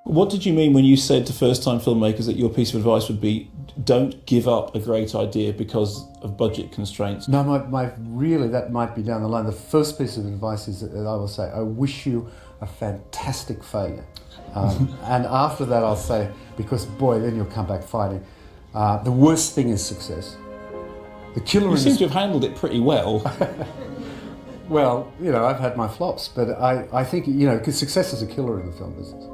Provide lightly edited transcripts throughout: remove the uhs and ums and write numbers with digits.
What did you mean when you said to first-time filmmakers that your piece of advice would be, don't give up a great idea because of budget constraints? No, really, that might be down the line. The first piece of advice is that I will say, I wish you a fantastic failure. And after that I'll say, because boy, then you'll come back fighting. The worst thing is success. The killer. You seem to have handled it pretty well. Well, I've had my flops, but I think, because success is a killer in the film business.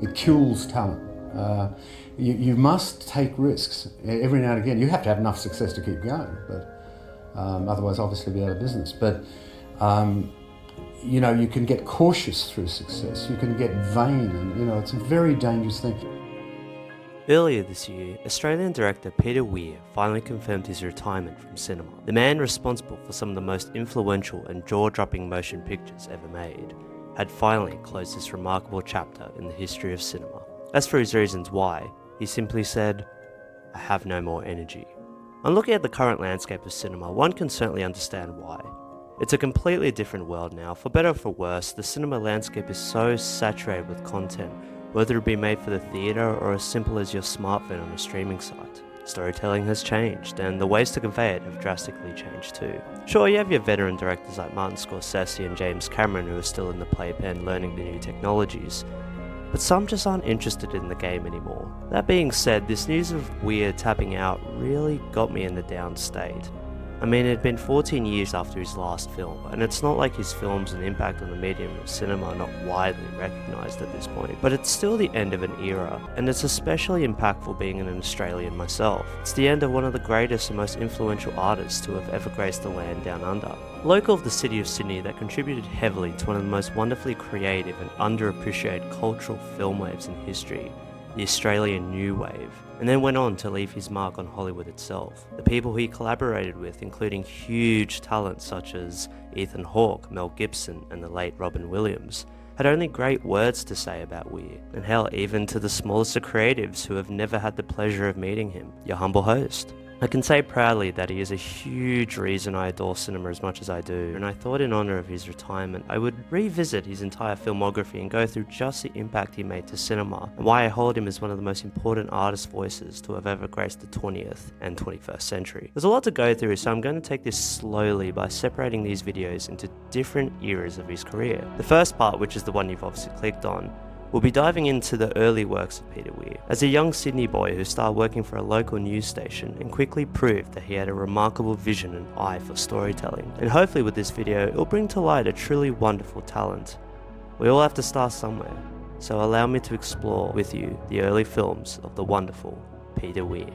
It kills talent. You must take risks every now and again. You have to have enough success to keep going, but otherwise obviously be out of business. But you can get cautious through success. You can get vain, and it's a very dangerous thing. Earlier this year, Australian director Peter Weir finally confirmed his retirement from cinema. The man responsible for some of the most influential and jaw-dropping motion pictures ever made had finally closed this remarkable chapter in the history of cinema. As for his reasons why, he simply said, "I have no more energy." On looking at the current landscape of cinema, one can certainly understand why. It's a completely different world now. For better or for worse, the cinema landscape is so saturated with content, whether it be made for the theatre or as simple as your smartphone on a streaming site. Storytelling has changed, and the ways to convey it have drastically changed too. Sure, you have your veteran directors like Martin Scorsese and James Cameron who are still in the playpen learning the new technologies, but some just aren't interested in the game anymore. That being said, this news of Weir tapping out really got me in the down state. I mean, it had been 14 years after his last film, and it's not like his films and impact on the medium of cinema are not widely recognised at this point, but it's still the end of an era, and it's especially impactful being an Australian myself. It's the end of one of the greatest and most influential artists to have ever graced the land down under. Local of the city of Sydney that contributed heavily to one of the most wonderfully creative and underappreciated cultural film waves in history, the Australian New Wave, and then went on to leave his mark on Hollywood itself. The people he collaborated with, including huge talents such as Ethan Hawke, Mel Gibson, and the late Robin Williams, had only great words to say about Weir, and hell, even to the smallest of creatives who have never had the pleasure of meeting him, your humble host. I can say proudly that he is a huge reason I adore cinema as much as I do, and I thought in honour of his retirement I would revisit his entire filmography and go through just the impact he made to cinema, and why I hold him as one of the most important artist voices to have ever graced the 20th and 21st century. There's a lot to go through, so I'm going to take this slowly by separating these videos into different eras of his career. The first part, which is the one you've obviously clicked on, we'll be diving into the early works of Peter Weir. As a young Sydney boy who started working for a local news station and quickly proved that he had a remarkable vision and eye for storytelling. And hopefully with this video, it'll bring to light a truly wonderful talent. We all have to start somewhere, so allow me to explore with you the early films of the wonderful Peter Weir.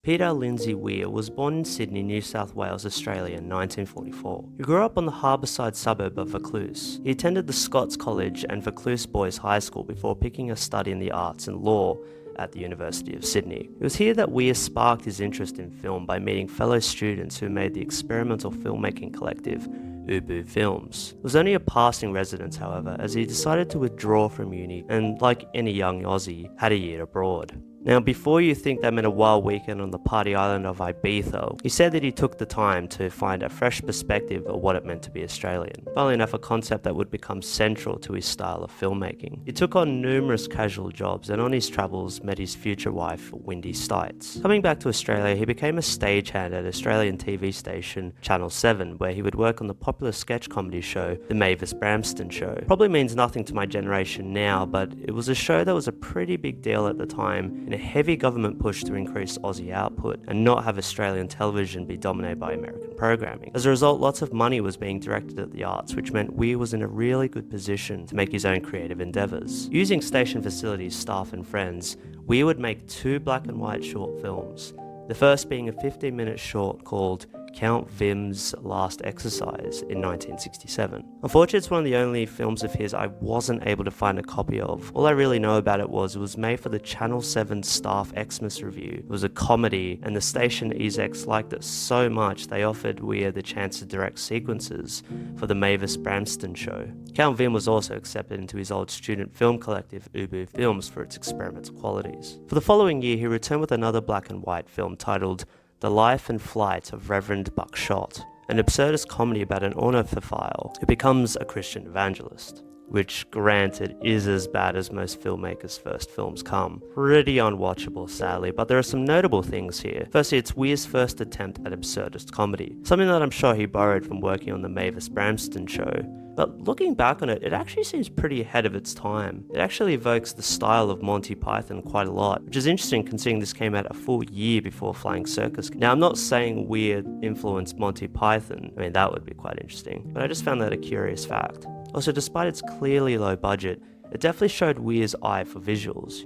Peter Lindsay Weir was born in Sydney, New South Wales, Australia in 1944. He grew up on the harbourside suburb of Vaucluse. He attended the Scots College and Vaucluse Boys High School before picking a study in the arts and law at the University of Sydney. It was here that Weir sparked his interest in film by meeting fellow students who made the experimental filmmaking collective Uppbeat Films. It was only a passing residence, however, as he decided to withdraw from uni and, like any young Aussie, had a year abroad. Now, before you think that meant a wild weekend on the party island of Ibiza, he said that he took the time to find a fresh perspective of what it meant to be Australian. Funnily enough, a concept that would become central to his style of filmmaking. He took on numerous casual jobs and on his travels met his future wife, Wendy Stites. Coming back to Australia, he became a stagehand at Australian TV station Channel 7, where he would work on the popular sketch comedy show, The Mavis Bramston Show. Probably means nothing to my generation now, but it was a show that was a pretty big deal at the time, in a heavy government push to increase Aussie output and not have Australian television be dominated by American programming. As a result, lots of money was being directed at the arts, which meant Weir was in a really good position to make his own creative endeavours. Using station facilities, staff and friends, Weir would make 2 black and white short films, the first being a 15-minute short called Count Vim's Last Exercise in 1967. Unfortunately, it's one of the only films of his I wasn't able to find a copy of. All I really know about it was made for the Channel 7 staff Xmas review. It was a comedy, and the station execs liked it so much they offered Weir the chance to direct sequences for the Mavis Bramston Show. Count Vim was also accepted into his old student film collective Uppbeat Films for its experimental qualities. For the following year, he returned with another black and white film titled The Life and Flight of Reverend Buckshot, an absurdist comedy about an ornithophile who becomes a Christian evangelist. Which, granted, is as bad as most filmmakers' first films come. Pretty unwatchable, sadly, but there are some notable things here. Firstly, it's Weir's first attempt at absurdist comedy, something that I'm sure he borrowed from working on the Mavis Bramston show. But looking back on it, it actually seems pretty ahead of its time. It actually evokes the style of Monty Python quite a lot, which is interesting considering this came out a full year before Flying Circus. Now, I'm not saying Weir influenced Monty Python, I mean that would be quite interesting, but I just found that a curious fact. Also, despite its clearly low budget, it definitely showed Weir's eye for visuals,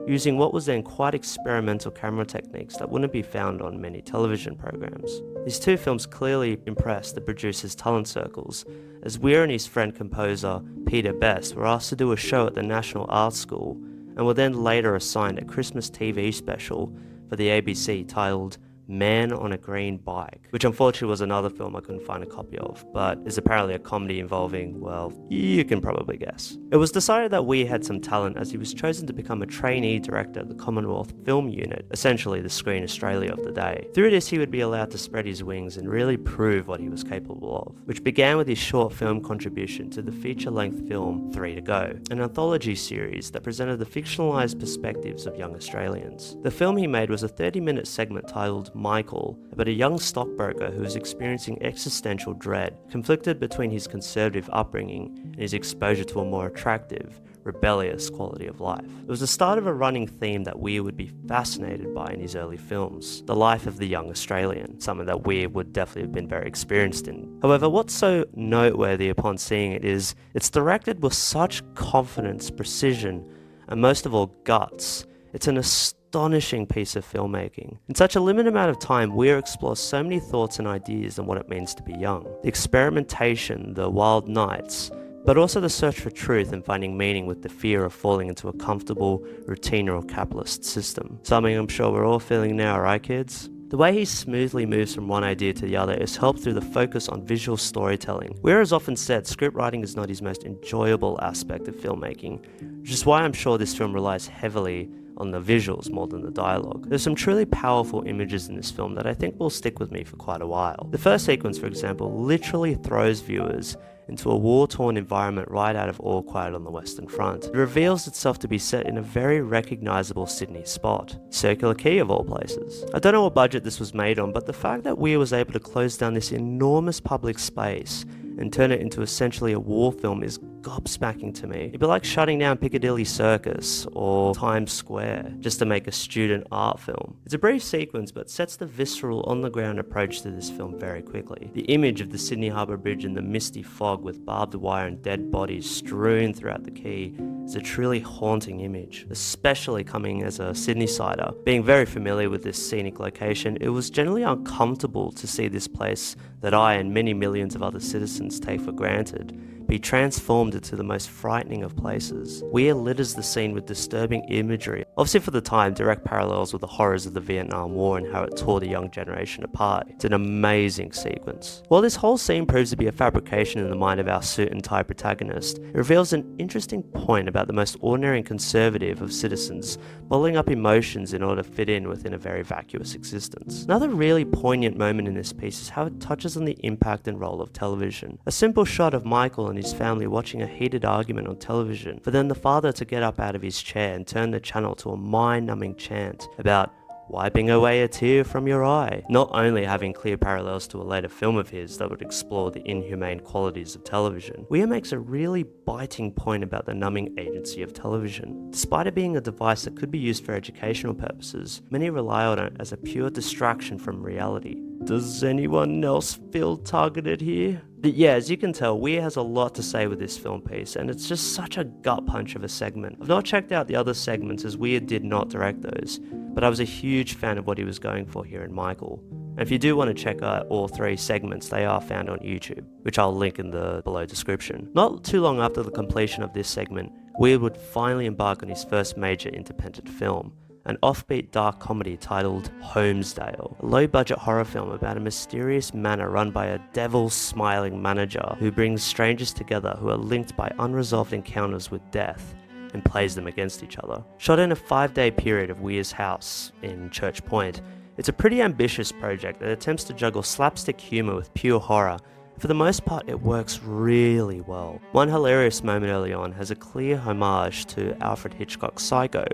using what was then quite experimental camera techniques that wouldn't be found on many television programs. These two films clearly impressed the producer's talent circles, as Weir and his friend composer Peter Best were asked to do a show at the National Arts School, and were then later assigned a Christmas TV special for the ABC titled Man on a Green Bike, which unfortunately was another film I couldn't find a copy of, but is apparently a comedy involving, well, you can probably guess. It was decided that Weir had some talent as he was chosen to become a trainee director at the Commonwealth Film Unit, essentially the Screen Australia of the day. Through this, he would be allowed to spread his wings and really prove what he was capable of, which began with his short film contribution to the feature-length film 3 to Go, an anthology series that presented the fictionalised perspectives of young Australians. The film he made was a 30-minute segment titled Michael, about a young stockbroker who is experiencing existential dread, conflicted between his conservative upbringing and his exposure to a more attractive, rebellious quality of life. It was the start of a running theme that Weir would be fascinated by in his early films, the life of the young Australian, something that Weir would definitely have been very experienced in. However, what's so noteworthy upon seeing it is it's directed with such confidence, precision, and most of all guts. It's an astonishing piece of filmmaking. In such a limited amount of time, Weir explores so many thoughts and ideas on what it means to be young. The experimentation, the wild nights, but also the search for truth and finding meaning with the fear of falling into a comfortable, routine or capitalist system. Something I'm sure we're all feeling now, right kids? The way he smoothly moves from one idea to the other is helped through the focus on visual storytelling. Weir has often said script writing is not his most enjoyable aspect of filmmaking, which is why I'm sure this film relies heavily on the visuals more than the dialogue. There's some truly powerful images in this film that I think will stick with me for quite a while. The first sequence, for example, literally throws viewers into a war-torn environment right out of All Quiet on the Western Front. It reveals itself to be set in a very recognisable Sydney spot, Circular Quay of all places. I don't know what budget this was made on, but the fact that Weir was able to close down this enormous public space and turn it into essentially a war film is gobsmacking to me. It'd be like shutting down Piccadilly Circus or Times Square just to make a student art film. It's a brief sequence but sets the visceral on-the-ground approach to this film very quickly. The image of the Sydney Harbour Bridge in the misty fog with barbed wire and dead bodies strewn throughout the quay is a truly haunting image, especially coming as a Sydney-sider. Being very familiar with this scenic location, it was generally uncomfortable to see this place that I and many millions of other citizens take for granted be transformed into the most frightening of places. Weir litters the scene with disturbing imagery, obviously for the time direct parallels with the horrors of the Vietnam War and how it tore the young generation apart. It's an amazing sequence. While this whole scene proves to be a fabrication in the mind of our suit and tie protagonist, it reveals an interesting point about the most ordinary and conservative of citizens bottling up emotions in order to fit in within a very vacuous existence. Another really poignant moment in this piece is how it touches on the impact and role of television. A simple shot of Michael and his family watching a heated argument on television, for then the father to get up out of his chair and turn the channel to a mind-numbing chant about wiping away a tear from your eye. Not only having clear parallels to a later film of his that would explore the inhumane qualities of television, Weir makes a really biting point about the numbing agency of television. Despite it being a device that could be used for educational purposes, many rely on it as a pure distraction from reality. Does anyone else feel targeted here? But yeah, as you can tell, Weir has a lot to say with this film piece, and it's just such a gut punch of a segment. I've not checked out the other segments as Weir did not direct those, but I was a huge fan of what he was going for here in Michael. And if you do want to check out all 3 segments, they are found on YouTube, which I'll link in the below description. Not too long after the completion of this segment, Weir would finally embark on his first major independent film, an offbeat dark comedy titled Homesdale, a low-budget horror film about a mysterious manor run by a devil-smiling manager who brings strangers together who are linked by unresolved encounters with death and plays them against each other. Shot in a 5-day period of Weir's house in Church Point, It's a pretty ambitious project that attempts to juggle slapstick humour with pure horror. For the most part, it works really well. One hilarious moment early on has a clear homage to Alfred Hitchcock's Psycho,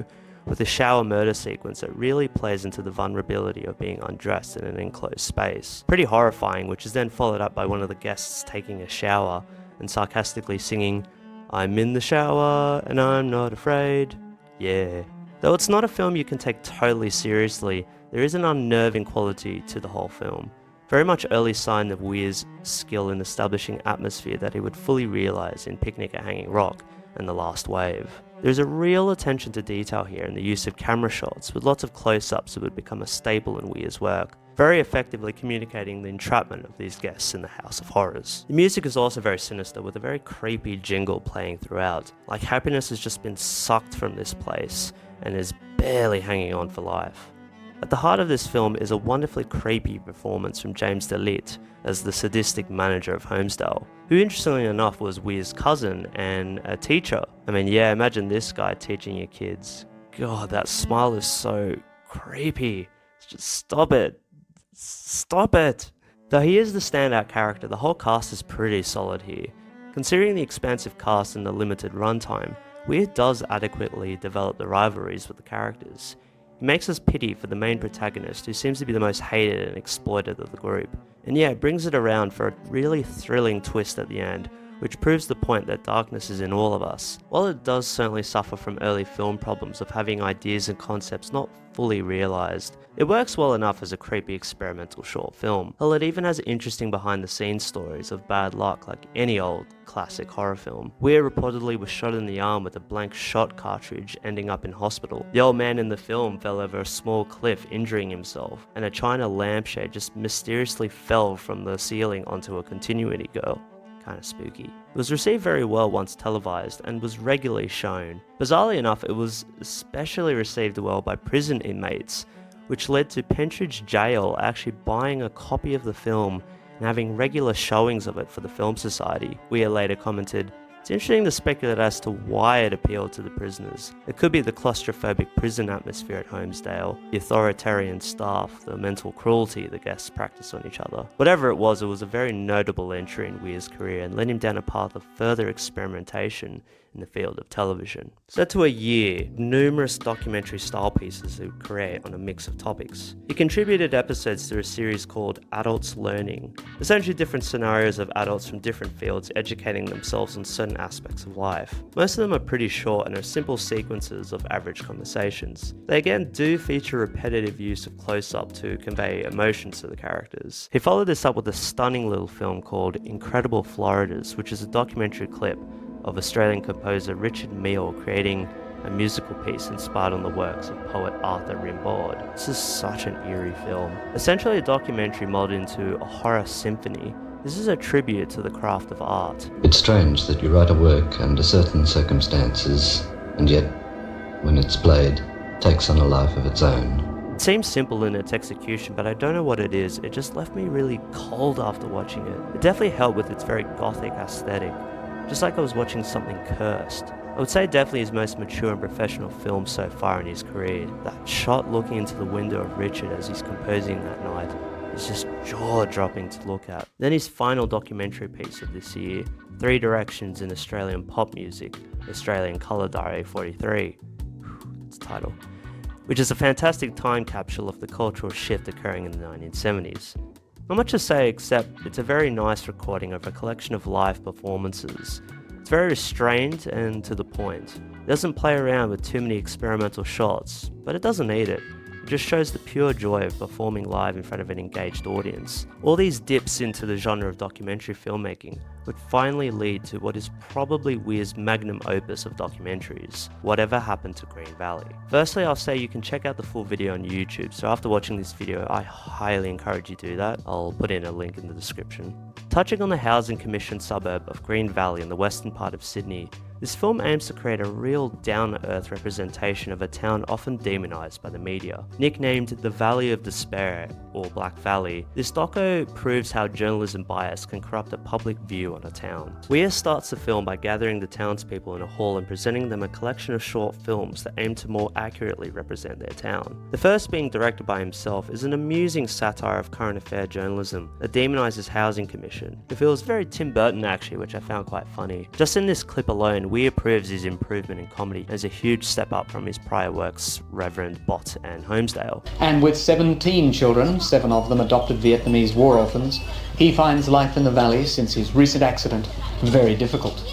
with a shower murder sequence that really plays into the vulnerability of being undressed in an enclosed space. Pretty horrifying, which is then followed up by one of the guests taking a shower and sarcastically singing, "I'm in the shower and I'm not afraid, yeah." Though it's not a film you can take totally seriously, there is an unnerving quality to the whole film. Very much early sign of Weir's skill in establishing atmosphere that he would fully realise in Picnic at Hanging Rock and The Last Wave. There's a real attention to detail here in the use of camera shots, with lots of close-ups that would become a staple in Weir's work, very effectively communicating the entrapment of these guests in the House of Horrors. The music is also very sinister, with a very creepy jingle playing throughout, like happiness has just been sucked from this place and is barely hanging on for life. At the heart of this film is a wonderfully creepy performance from James DeLitt as the sadistic manager of Homesdale, who interestingly enough was Weir's cousin and a teacher. I mean, yeah, imagine this guy teaching your kids. God, that smile is so creepy. Just stop it. Stop it. Though he is the standout character, the whole cast is pretty solid here. Considering the expansive cast and the limited runtime, Weir does adequately develop the rivalries with the characters. He makes us pity for the main protagonist, who seems to be the most hated and exploited of the group. And yeah, it brings it around for a really thrilling twist at the end, which proves the point that darkness is in all of us. While it does certainly suffer from early film problems of having ideas and concepts not fully realised, it works well enough as a creepy experimental short film. Hell, it even has interesting behind-the-scenes stories of bad luck like any old classic horror film. Weir reportedly was shot in the arm with a blank shot cartridge, ending up in hospital. The old man in the film fell over a small cliff, injuring himself, and a china lampshade just mysteriously fell from the ceiling onto a continuity girl. Kinda spooky. It was received very well once televised and was regularly shown. Bizarrely enough, it was especially received well by prison inmates, which led to Pentridge Jail actually buying a copy of the film and having regular showings of it for the Film Society. Weir later commented, "It's interesting to speculate as to why it appealed to the prisoners. It could be the claustrophobic prison atmosphere at Homesdale, the authoritarian staff, the mental cruelty the guests practice on each other. Whatever it was a very notable entry in Weir's career and led him down a path of further experimentation in the field of television." Set to a year, numerous documentary style pieces he would create on a mix of topics. He contributed episodes to a series called Adults Learning, essentially different scenarios of adults from different fields educating themselves on certain aspects of life. Most of them are pretty short and are simple sequences of average conversations. They again do feature repetitive use of close-up to convey emotions to the characters. He followed this up with a stunning little film called Incredible Floridas, which is a documentary clip of Australian composer Richard Meele creating a musical piece inspired on the works of poet Arthur Rimbaud. This is such an eerie film. Essentially a documentary molded into a horror symphony. This is a tribute to the craft of art. It's strange that you write a work under certain circumstances, and yet, when it's played, takes on a life of its own. It seems simple in its execution, but I don't know what it is. It just left me really cold after watching it. It definitely helped with its very gothic aesthetic, just like I was watching something cursed. I would say definitely his most mature and professional film so far in his career. That shot looking into the window of Richard as he's composing that night is just jaw-dropping to look at. Then his final documentary piece of this year, 3 Directions in Australian Pop Music, Australian Colour Diary 43, its title, which is a fantastic time capsule of the cultural shift occurring in the 1970s. Not much to say except it's a very nice recording of a collection of live performances. It's very restrained and to the point. It doesn't play around with too many experimental shots, but it doesn't need it. It just shows the pure joy of performing live in front of an engaged audience. All these dips into the genre of documentary filmmaking would finally lead to what is probably Weir's magnum opus of documentaries, Whatever Happened to Green Valley. Firstly, I'll say you can check out the full video on YouTube, so after watching this video, I highly encourage you to do that. I'll put in a link in the description. Touching on the Housing Commission suburb of Green Valley in the western part of Sydney, This film aims to create a real down-to-earth representation of a town often demonized by the media. Nicknamed the Valley of Despair, or Black Valley, this doco proves how journalism bias can corrupt a public view on a town. Weir starts the film by gathering the townspeople in a hall and presenting them a collection of short films that aim to more accurately represent their town. The first, being directed by himself, is an amusing satire of current affair journalism that demonizes Housing Commission. It feels very Tim Burton actually, which I found quite funny. Just in this clip alone, Weir proves his improvement in comedy as a huge step up from his prior works, Reverend, Bot and Homesdale. And with 17 children, 7 of them adopted Vietnamese war orphans, he finds life in the valley since his recent accident very difficult.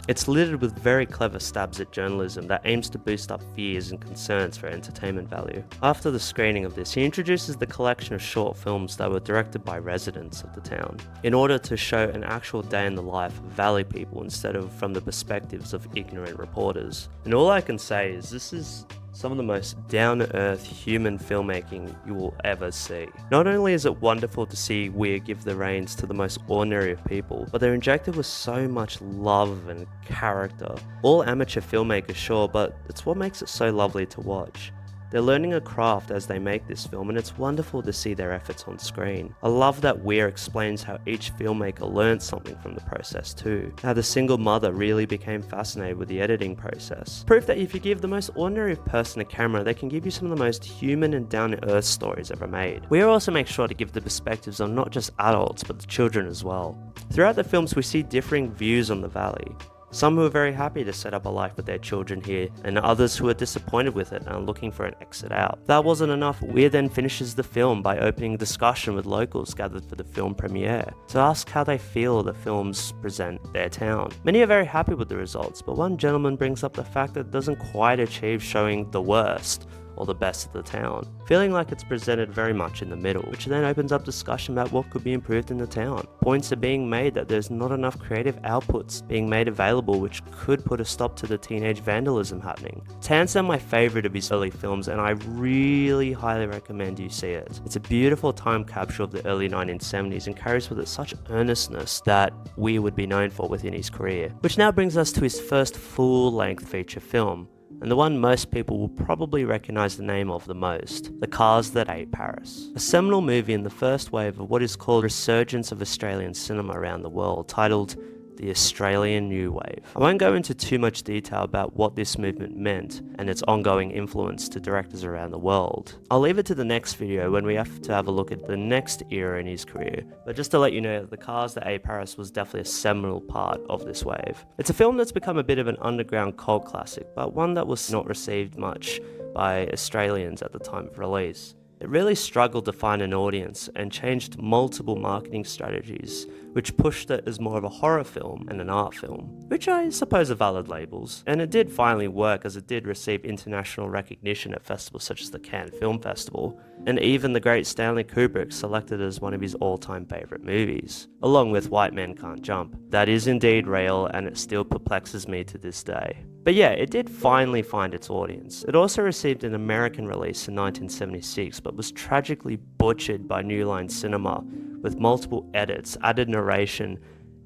It's littered with very clever stabs at journalism that aims to boost up fears and concerns for entertainment value. After the screening of this, he introduces the collection of short films that were directed by residents of the town, in order to show an actual day in the life of valley people instead of from the perspectives of ignorant reporters. And all I can say is this is some of the most down-to-earth human filmmaking you will ever see. Not only is it wonderful to see Weir give the reins to the most ordinary of people, but they're injected with so much love and character. All amateur filmmakers, sure, but it's what makes it so lovely to watch. They're learning a craft as they make this film, and it's wonderful to see their efforts on screen. I love that Weir explains how each filmmaker learned something from the process too. How the single mother really became fascinated with the editing process. Proof that if you give the most ordinary person a camera, they can give you some of the most human and down-to-earth stories ever made. Weir also makes sure to give the perspectives on not just adults, but the children as well. Throughout the films, we see differing views on the valley. Some who are very happy to set up a life with their children here, and others who are disappointed with it and are looking for an exit out. If that wasn't enough, Weir then finishes the film by opening a discussion with locals gathered for the film premiere to ask how they feel the films present their town. Many are very happy with the results, but one gentleman brings up the fact that it doesn't quite achieve showing the worst or the best of the town, feeling like it's presented very much in the middle, which then opens up discussion about what could be improved in the town. Points are being made that there's not enough creative outputs being made available, which could put a stop to the teenage vandalism happening. Tan's my favourite of his early films, and I really highly recommend you see it. It's a beautiful time capsule of the early 1970s and carries with it such earnestness that Weir would be known for within his career. Which now brings us to his first full-length feature film, and the one most people will probably recognise the name of the most, The Cars That Ate Paris. A seminal movie in the first wave of what is called a resurgence of Australian cinema around the world, titled the Australian New Wave. I won't go into too much detail about what this movement meant and its ongoing influence to directors around the world. I'll leave it to the next video when we have to have a look at the next era in his career, but just to let you know, The Cars That Ate Paris was definitely a seminal part of this wave. It's a film that's become a bit of an underground cult classic, but one that was not received much by Australians at the time of release. It really struggled to find an audience and changed multiple marketing strategies, which pushed it as more of a horror film and an art film, which I suppose are valid labels. And it did finally work, as it did receive international recognition at festivals such as the Cannes Film Festival, and even the great Stanley Kubrick selected it as one of his all-time favourite movies, along with White Men Can't Jump. That is indeed real, and it still perplexes me to this day. But yeah, it did finally find its audience. It also received an American release in 1976, but was tragically butchered by New Line Cinema, with multiple edits, added narration,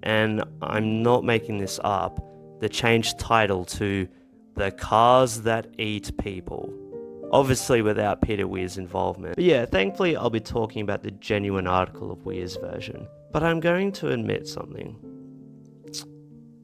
and I'm not making this up, the changed title to The Cars That Eat People. Obviously without Peter Weir's involvement. But yeah, thankfully I'll be talking about the genuine article of Weir's version. But I'm going to admit something.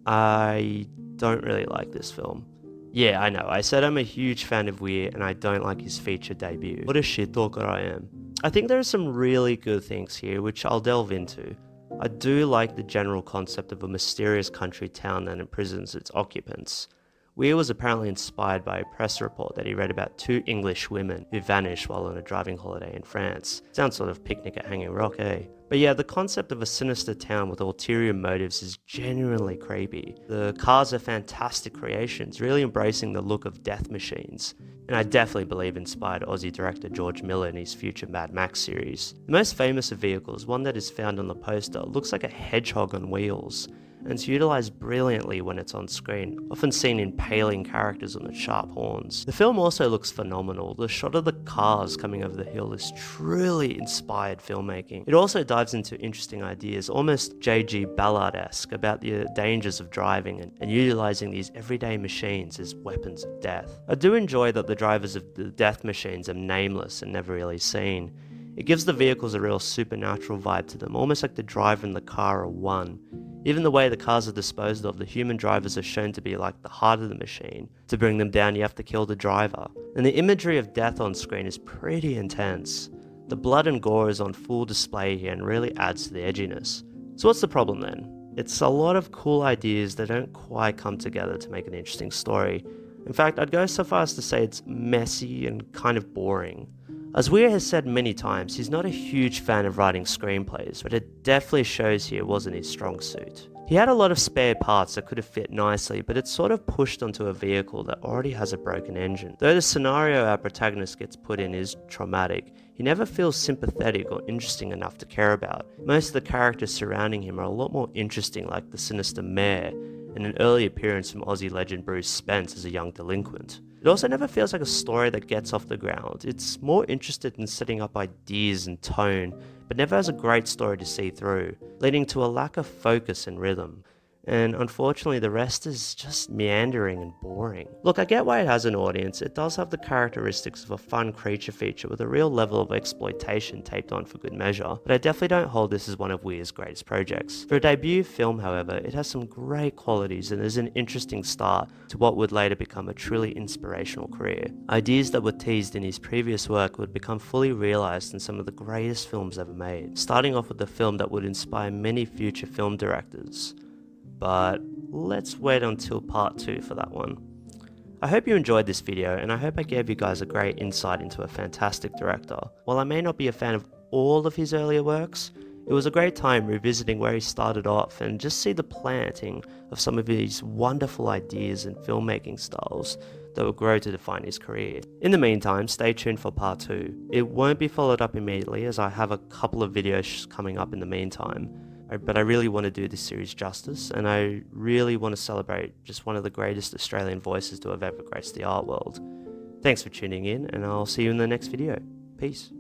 I don't really like this film. Yeah, I know, I said I'm a huge fan of Weir and I don't like his feature debut. What a shit talker I am. I think there are some really good things here, which I'll delve into. I do like the general concept of a mysterious country town that imprisons its occupants. Weir was apparently inspired by a press report that he read about 2 English women who vanished while on a driving holiday in France. Sounds sort of Picnic at Hanging Rock, eh? But yeah, the concept of a sinister town with ulterior motives is genuinely creepy. The cars are fantastic creations, really embracing the look of death machines. And I definitely believe inspired Aussie director George Miller in his future Mad Max series. The most famous of vehicles, one that is found on the poster, looks like a hedgehog on wheels. and it's utilised brilliantly when it's on screen, often seen impaling characters on its sharp horns. The film also looks phenomenal. The shot of the cars coming over the hill is truly inspired filmmaking. It also dives into interesting ideas, almost J.G. Ballard-esque, about the dangers of driving and utilising these everyday machines as weapons of death. I do enjoy that the drivers of the death machines are nameless and never really seen. It gives the vehicles a real supernatural vibe to them, almost like the driver and the car are one. Even the way the cars are disposed of, the human drivers are shown to be like the heart of the machine. To bring them down, you have to kill the driver. And the imagery of death on screen is pretty intense. The blood and gore is on full display here and really adds to the edginess. So what's the problem then? It's a lot of cool ideas that don't quite come together to make an interesting story. In fact, I'd go so far as to say it's messy and kind of boring. As Weir has said many times, he's not a huge fan of writing screenplays, but it definitely shows here wasn't his strong suit. He had a lot of spare parts that could have fit nicely, but it's sort of pushed onto a vehicle that already has a broken engine. Though the scenario our protagonist gets put in is traumatic, he never feels sympathetic or interesting enough to care about. Most of the characters surrounding him are a lot more interesting, like the sinister mayor, and an early appearance from Aussie legend Bruce Spence as a young delinquent. It also never feels like a story that gets off the ground. It's more interested in setting up ideas and tone, but never has a great story to see through, leading to a lack of focus and rhythm. And unfortunately, the rest is just meandering and boring. Look, I get why it has an audience. It does have the characteristics of a fun creature feature with a real level of exploitation taped on for good measure, but I definitely don't hold this as one of Weir's greatest projects. For a debut film, however, it has some great qualities and is an interesting start to what would later become a truly inspirational career. Ideas that were teased in his previous work would become fully realised in some of the greatest films ever made, starting off with the film that would inspire many future film directors. But let's wait until part 2 for that one. I hope you enjoyed this video, and I hope I gave you guys a great insight into a fantastic director. While I may not be a fan of all of his earlier works, it was a great time revisiting where he started off and just see the planting of some of his wonderful ideas and filmmaking styles that will grow to define his career. In the meantime, stay tuned for part 2. It won't be followed up immediately, as I have a couple of videos coming up in the meantime. But I really want to do this series justice, and I really want to celebrate just one of the greatest Australian voices to have ever graced the art world. Thanks for tuning in, and I'll see you in the next video. Peace.